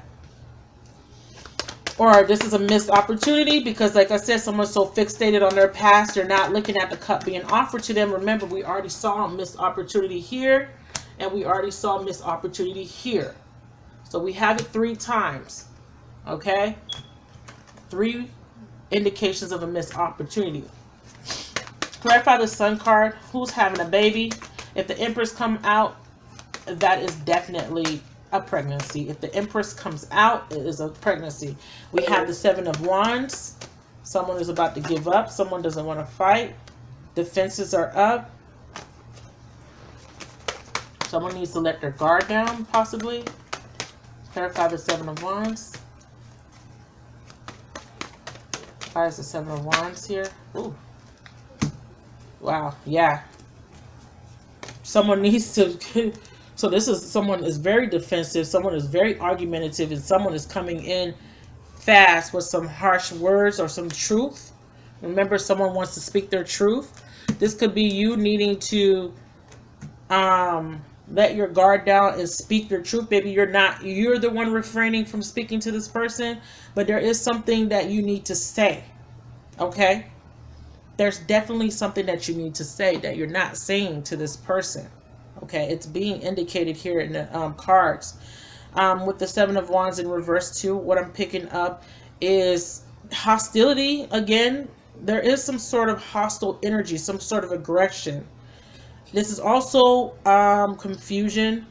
Or this is a missed opportunity because, like I said, someone's so fixated on their past, they're not looking at the cup being offered to them. Remember, we already saw a missed opportunity here, and we already saw a missed opportunity here. So we have it 3 times. Okay? 3 indications of a missed opportunity. Clarify the Sun card. Who's having a baby? If the Empress come out, that is definitely a pregnancy. If the Empress comes out, it is a pregnancy. We have the 7 of Wands. Someone is about to give up. Someone doesn't want to fight. Defenses are up. Someone needs to let their guard down, possibly. Clarify the 7 of Wands. Why is the 7 of Wands here? Ooh. Wow. Yeah. Someone needs to... So this is someone is very defensive. Someone is very argumentative. And someone is coming in fast with some harsh words or some truth. Remember, someone wants to speak their truth. This could be you needing to let your guard down and speak your truth. Maybe you're the one refraining from speaking to this person, but there is something that you need to say. Okay? There's definitely something that you need to say that you're not saying to this person. Okay, it's being indicated here in the cards. With the 7 of Wands in reverse too, what I'm picking up is hostility. Again, there is some sort of hostile energy, some sort of aggression. This is also confusion.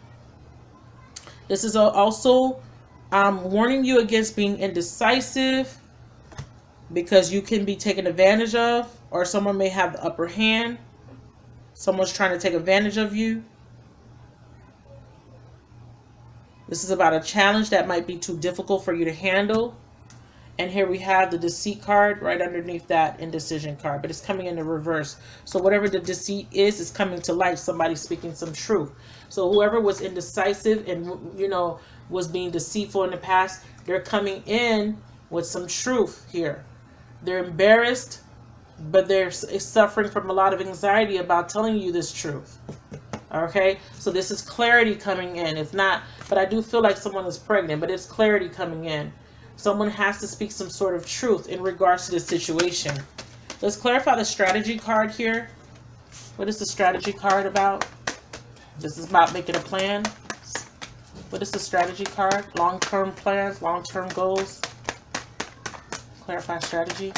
This is also warning you against being indecisive, because you can be taken advantage of, or someone may have the upper hand. Someone's trying to take advantage of you. This is about a challenge that might be too difficult for you to handle. And here we have the deceit card right underneath that indecision card, but it's coming in the reverse. So whatever the deceit is coming to light. Somebody's speaking some truth. So whoever was indecisive and, you know, was being deceitful in the past, they're coming in with some truth here. They're embarrassed, but they're suffering from a lot of anxiety about telling you this truth. Okay, so this is clarity coming in. It's not, but I do feel like someone is pregnant, but it's clarity coming in. Someone has to speak some sort of truth in regards to the situation. Let's clarify the strategy card here. What is the strategy card about? This is about making a plan. What is the strategy card? Long-term plans, long-term goals. Clarify strategy.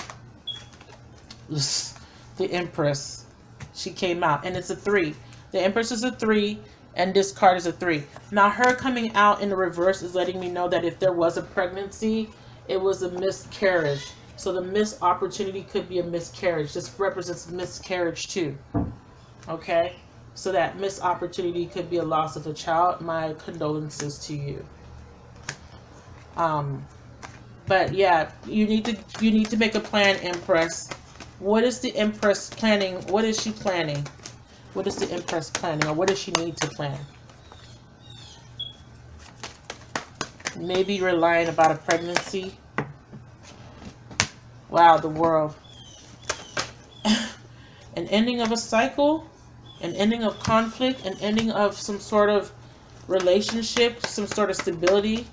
The Empress. She came out, and it's a 3. The Empress is a 3, and this card is a 3. Now, her coming out in the reverse is letting me know that if there was a pregnancy, it was a miscarriage. So the missed opportunity could be a miscarriage. This represents miscarriage too. Okay? So that missed opportunity could be a loss of a child. My condolences to you. But yeah, you need to make a plan, Empress. What is the Empress planning? What is she planning? What is the Empress planning, or what does she need to plan? Maybe you're lying about a pregnancy. Wow, the World. An ending of a cycle, an ending of conflict, an ending of some sort of relationship, some sort of stability.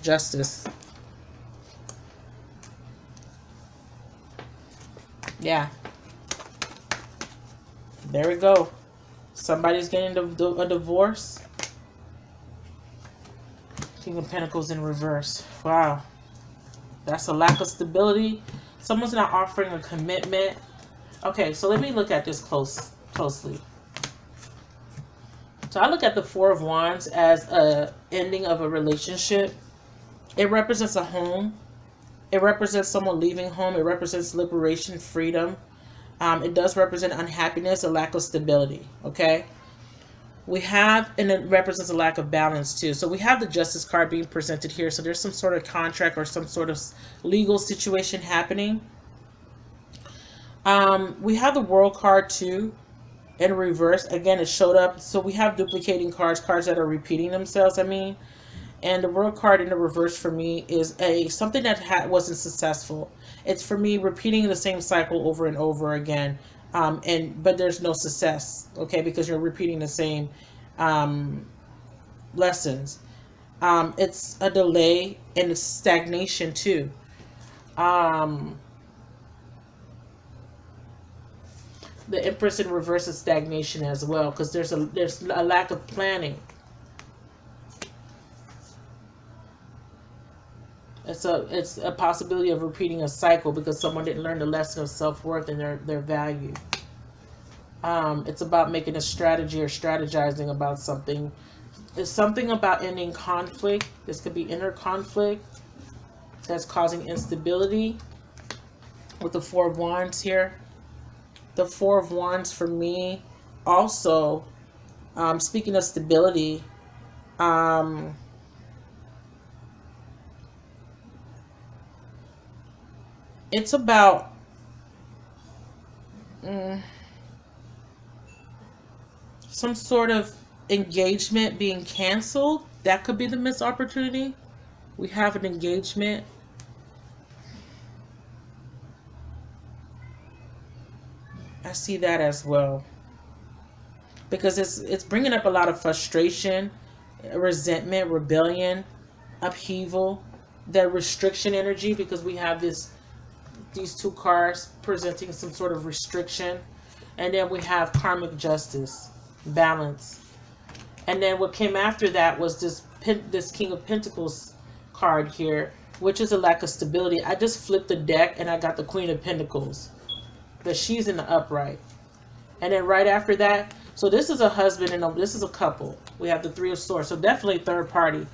Justice. Yeah. There we go. Somebody's getting a divorce. King of Pentacles in reverse. Wow. That's a lack of stability. Someone's not offering a commitment. Okay, so let me look at this closely. So I look at the 4 of Wands as a ending of a relationship. It represents a home. It represents someone leaving home. It represents liberation, freedom. It does represent unhappiness, a lack of stability. Okay. We have, and it represents a lack of balance too. So we have the Justice card being presented here. So there's some sort of contract or some sort of legal situation happening. We have the World card too. in reverse. Again, it showed up. So we have duplicating cards, cards that are repeating themselves, I mean. And the World card in the reverse for me is something that wasn't successful. It's for me repeating the same cycle over and over again. But there's no success, okay, because you're repeating the same lessons. It's a delay and it's stagnation too. The Empress in reverse is stagnation as well, because there's a lack of planning. It's a possibility of repeating a cycle because someone didn't learn the lesson of self-worth and their value. It's about making a strategy or strategizing about something. It's something about ending conflict. This could be inner conflict that's causing instability with the Four of Wands here. The Four of Wands for me also, speaking of stability, it's about some sort of engagement being canceled. That could be the missed opportunity. We have an engagement. I see that as well, because it's bringing up a lot of frustration, resentment, rebellion, upheaval, that restriction energy, because we have these two cards presenting some sort of restriction. And then we have karmic justice, balance. And then what came after that was this King of Pentacles card here, which is a lack of stability. I just flipped the deck and I got the Queen of Pentacles, but she's in the upright. And then right after that, so this is a husband and this is a couple. We have the Three of Swords, so definitely third party.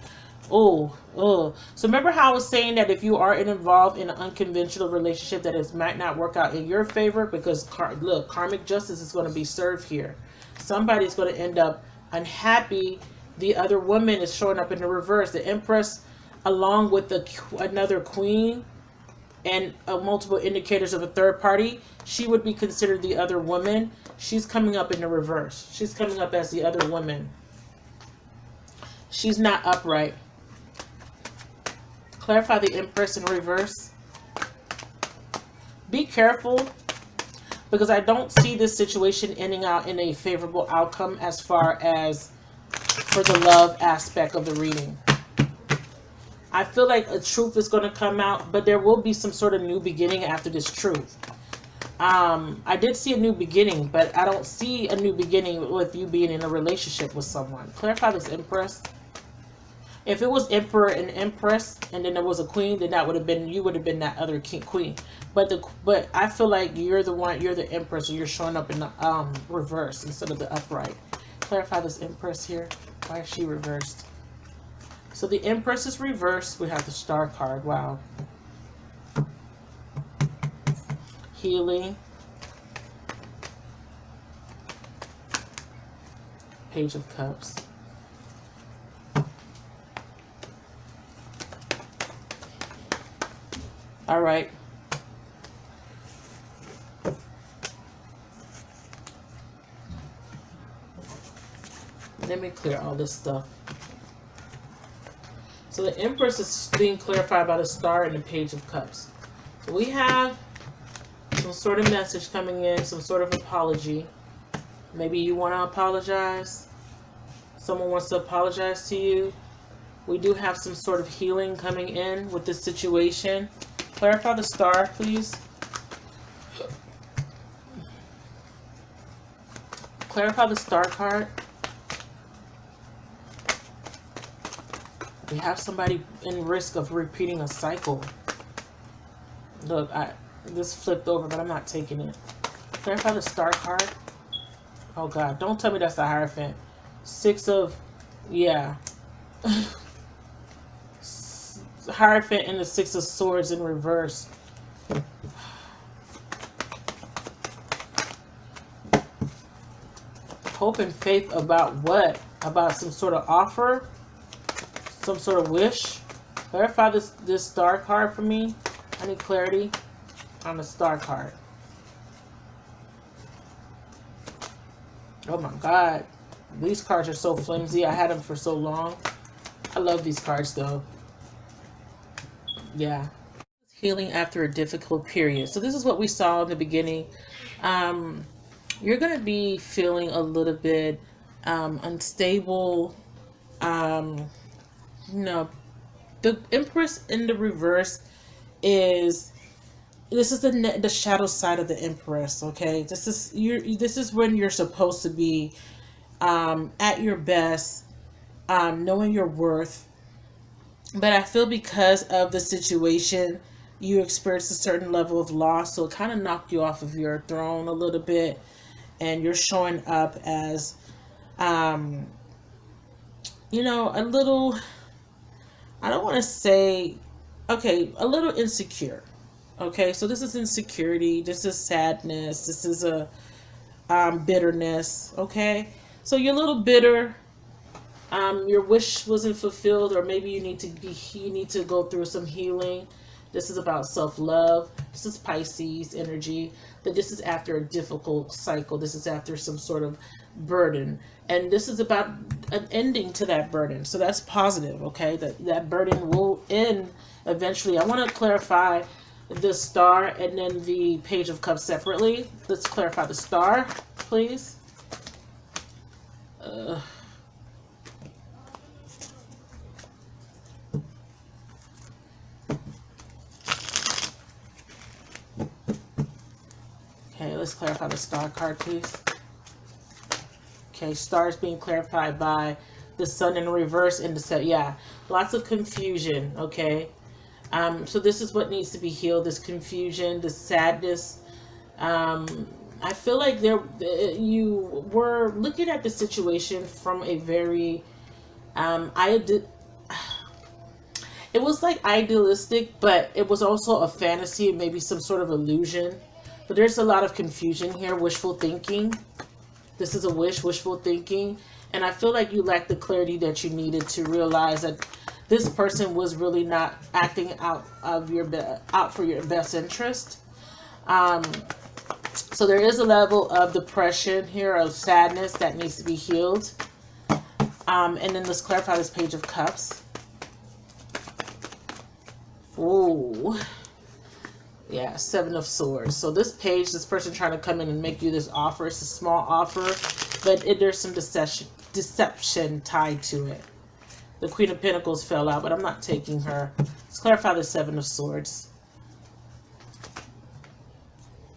Oh. So remember how I was saying that if you are involved in an unconventional relationship, that it might not work out in your favor, because look, karmic justice is going to be served here. Somebody's going to end up unhappy. The other woman is showing up in the reverse. The Empress, along with another queen and multiple indicators of a third party, she would be considered the other woman. She's coming up in the reverse. She's coming up as the other woman. She's not upright. Clarify the Empress in reverse. Be careful, because I don't see this situation ending out in a favorable outcome as far as for the love aspect of the reading. I feel like a truth is going to come out, but there will be some sort of new beginning after this truth. I did see a new beginning, but I don't see a new beginning with you being in a relationship with someone. Clarify this Empress. If it was Emperor and Empress, and then there was a Queen, then that would have been, you would have been that other Queen. But I feel like you're the one, you're the Empress, and you're showing up in the reverse instead of the upright. Clarify this Empress here. Why is she reversed? So the Empress is reversed. We have the Star card. Wow. Healing. Page of Cups. All right. Let me clear all this stuff. So the Empress is being clarified by the Star and the Page of Cups. So we have some sort of message coming in, some sort of apology. Maybe you want to apologize. Someone wants to apologize to you. We do have some sort of healing coming in with this situation. Clarify the Star, please. Clarify the Star card. We have somebody in risk of repeating a cycle. Look, this flipped over, but I'm not taking it. Clarify the Star card. Oh God, don't tell me that's the Hierophant. Six of, yeah. Hierophant and the Six of Swords in reverse. Hope and faith about what? About some sort of offer? Some sort of wish? Clarify this Star card for me. I need clarity on the Star card. Oh my God. These cards are so flimsy. I had them for so long. I love these cards though. Yeah. Healing after a difficult period. So this is what we saw in the beginning. Um, you're going to be feeling a little bit unstable. Um, you know, the Empress in the reverse is, this is the shadow side of the Empress. Okay, this is when you're supposed to be at your best, knowing your worth. But I feel because of the situation, you experienced a certain level of loss, so it kind of knocked you off of your throne a little bit, and you're showing up as, um, a little, I don't want to say, okay, a little insecure. Okay, so this is insecurity, this is sadness, this is a bitterness. Okay, so you're a little bitter. Your wish wasn't fulfilled, or maybe you need to go through some healing. This is about self-love. This is Pisces energy. That this is after a difficult cycle. This is after some sort of burden, and this is about an ending to that burden. So that's positive. Okay, that burden will end eventually. I want to clarify the star and then the page of cups separately. Let's clarify the star, please. Okay, let's clarify the star card, please. Okay, stars being clarified by the sun in reverse and the set. Yeah, lots of confusion. Okay, so this is what needs to be healed. This confusion, this sadness. I feel like you were looking at the situation from a very it was like idealistic, but it was also a fantasy, maybe some sort of illusion. But there's a lot of confusion here, wishful thinking. This is a wishful thinking. And I feel like you lacked the clarity that you needed to realize that this person was really not acting out for your best interest. So there is a level of depression here, of sadness that needs to be healed. And then let's clarify this page of cups. Ooh. Yeah, Seven of Swords. So this page, this person trying to come in and make you this offer. It's a small offer, but there's some deception tied to it. The Queen of Pentacles fell out, but I'm not taking her. Let's clarify the Seven of Swords.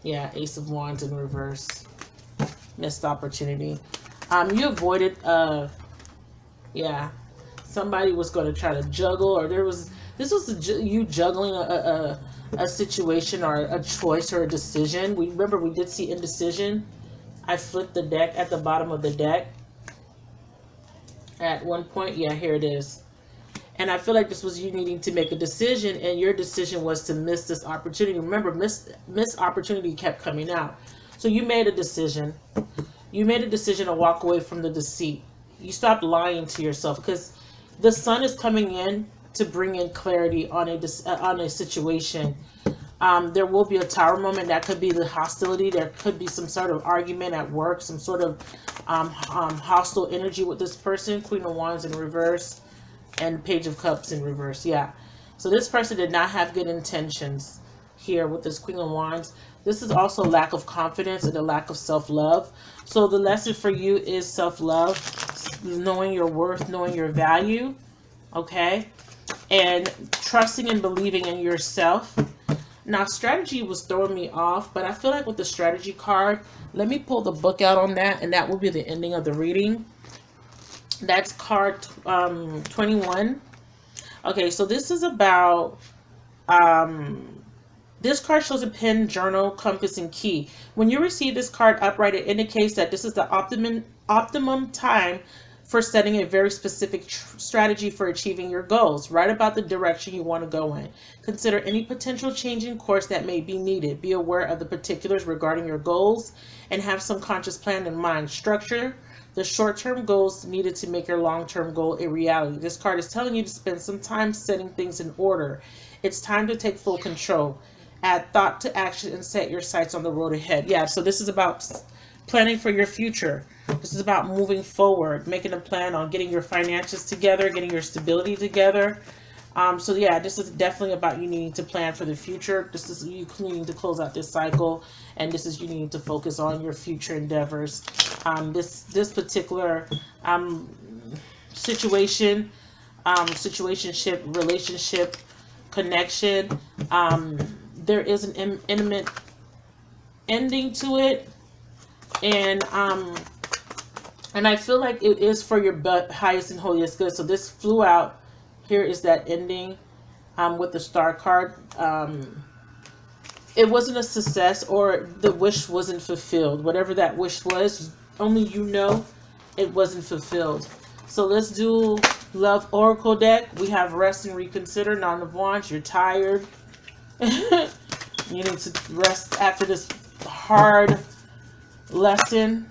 Yeah, Ace of Wands in reverse. Missed opportunity. You avoided, yeah, somebody was going to try to juggle, or this was you juggling a situation or a choice or a decision. Remember we did see indecision. I flipped the deck at the bottom of the deck at one point. Yeah, here it is. And I feel like this was you needing to make a decision, and your decision was to miss this opportunity. Remember, miss opportunity kept coming out. So you made a decision. You made a decision to walk away from the deceit. You stopped lying to yourself, because the sun is coming in to bring in clarity on a situation. There will be a tower moment. That could be the hostility. There could be some sort of argument at work, some sort of hostile energy with this person. Queen of Wands in reverse and Page of Cups in reverse. Yeah. So this person did not have good intentions here with this Queen of Wands. This is also lack of confidence and a lack of self-love. So the lesson for you is self-love, knowing your worth, knowing your value. Okay. And trusting and believing in yourself. Now, strategy was throwing me off, but I feel like with the strategy card, let me pull the book out on that, and that will be the ending of the reading. That's card 21. Okay, so this is about, this card shows a pen, journal, compass, and key. When you receive this card upright, it indicates that this is the optimum time for setting a very specific strategy for achieving your goals. Write about the direction you want to go in. Consider any potential change in course that may be needed. Be aware of the particulars regarding your goals and have some conscious plan in mind. Structure the short-term goals needed to make your long-term goal a reality. This card is telling you to spend some time setting things in order. It's time to take full control. Add thought to action and set your sights on the road ahead. Yeah, so this is about planning for your future. This is about moving forward, making a plan on getting your finances together, getting your stability together. So yeah, this is definitely about you needing to plan for the future. This is you needing to close out this cycle, and this is you needing to focus on your future endeavors. This particular situation, situationship, relationship, connection, there is an intimate ending to it, and I feel like it is for your highest and holiest good. So this flew out. Here is that ending with the star card. It wasn't a success, or the wish wasn't fulfilled. Whatever that wish was, only you know it wasn't fulfilled. So let's do Love Oracle deck. We have Rest and Reconsider, Nine of Wands. You're tired. You need to rest after this hard lesson.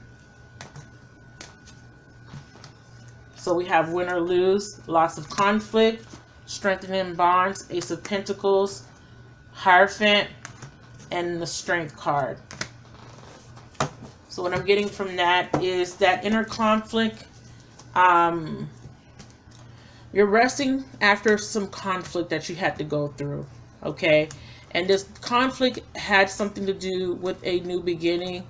So we have Win or Lose, lots of conflict, strengthening bonds, Ace of Pentacles, Hierophant, and the Strength card. So what I'm getting from that is that inner conflict. You're resting after some conflict that you had to go through, okay? And this conflict had something to do with a new beginning,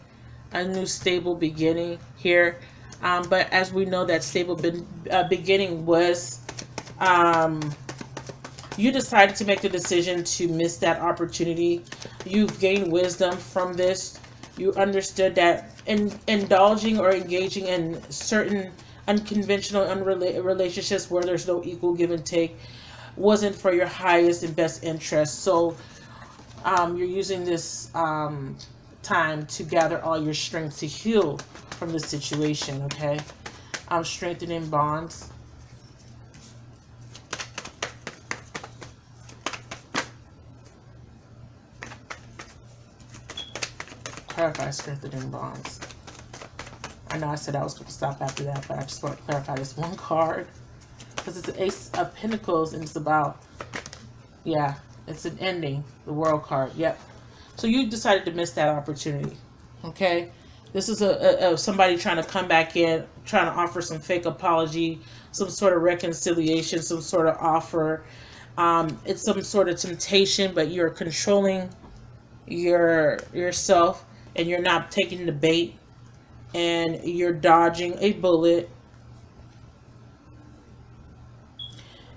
a new stable beginning here. But as we know, that stable beginning was, you decided to make the decision to miss that opportunity. You've gained wisdom from this. You understood that indulging or engaging in certain unconventional relationships where there's no equal give and take wasn't for your highest and best interest. So you're using this time to gather all your strength to heal from the situation, okay? Strengthening bonds. Clarify strengthening bonds. I know I said I was going to stop after that, but I just want to clarify this one card. Because it's the Ace of Pentacles, and it's about, yeah, it's an ending. The World card, yep. So you decided to miss that opportunity, okay? This is somebody trying to come back in, trying to offer some fake apology, some sort of reconciliation, some sort of offer. It's some sort of temptation, but you're controlling yourself, and you're not taking the bait, and you're dodging a bullet.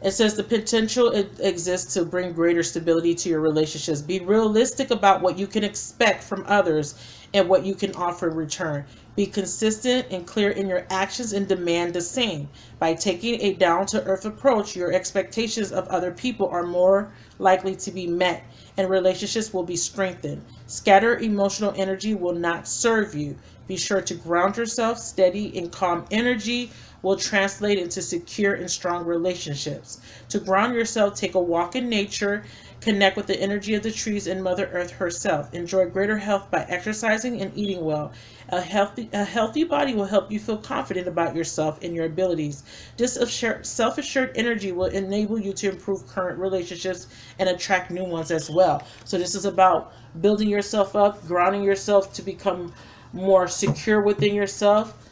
It says the potential exists to bring greater stability to your relationships. Be realistic about what you can expect from others and what you can offer in return. Be consistent and clear in your actions and demand the same. By taking a down-to-earth approach, your expectations of other people are more likely to be met, and relationships will be strengthened. Scattered emotional energy will not serve you. Be sure to ground yourself. Steady and calm energy will translate into secure and strong relationships. To ground yourself, take a walk in nature. Connect with the energy of the trees and Mother Earth herself. Enjoy greater health by exercising and eating well. A healthy body will help you feel confident about yourself and your abilities. This self-assured energy will enable you to improve current relationships and attract new ones as well. So this is about building yourself up, grounding yourself to become more secure within yourself,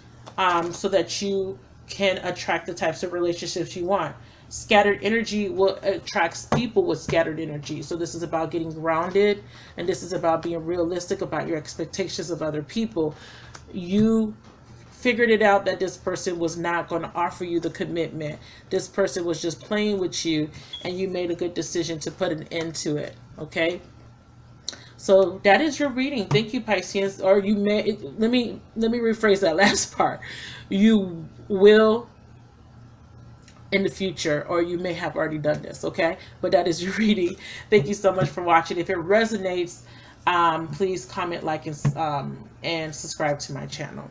so that you can attract the types of relationships you want. Scattered energy will attract people with scattered energy. So this is about getting grounded, and this is about being realistic about your expectations of other people. You figured it out that this person was not going to offer you the commitment. This person was just playing with you, and you made a good decision to put an end to it. Okay? So that is your reading. Thank you, Pisces. Or you may, let me rephrase that last part. You will in the future, or you may have already done this, okay? But that is your reading. Thank you so much for watching. If it resonates, please comment, like, and subscribe to my channel.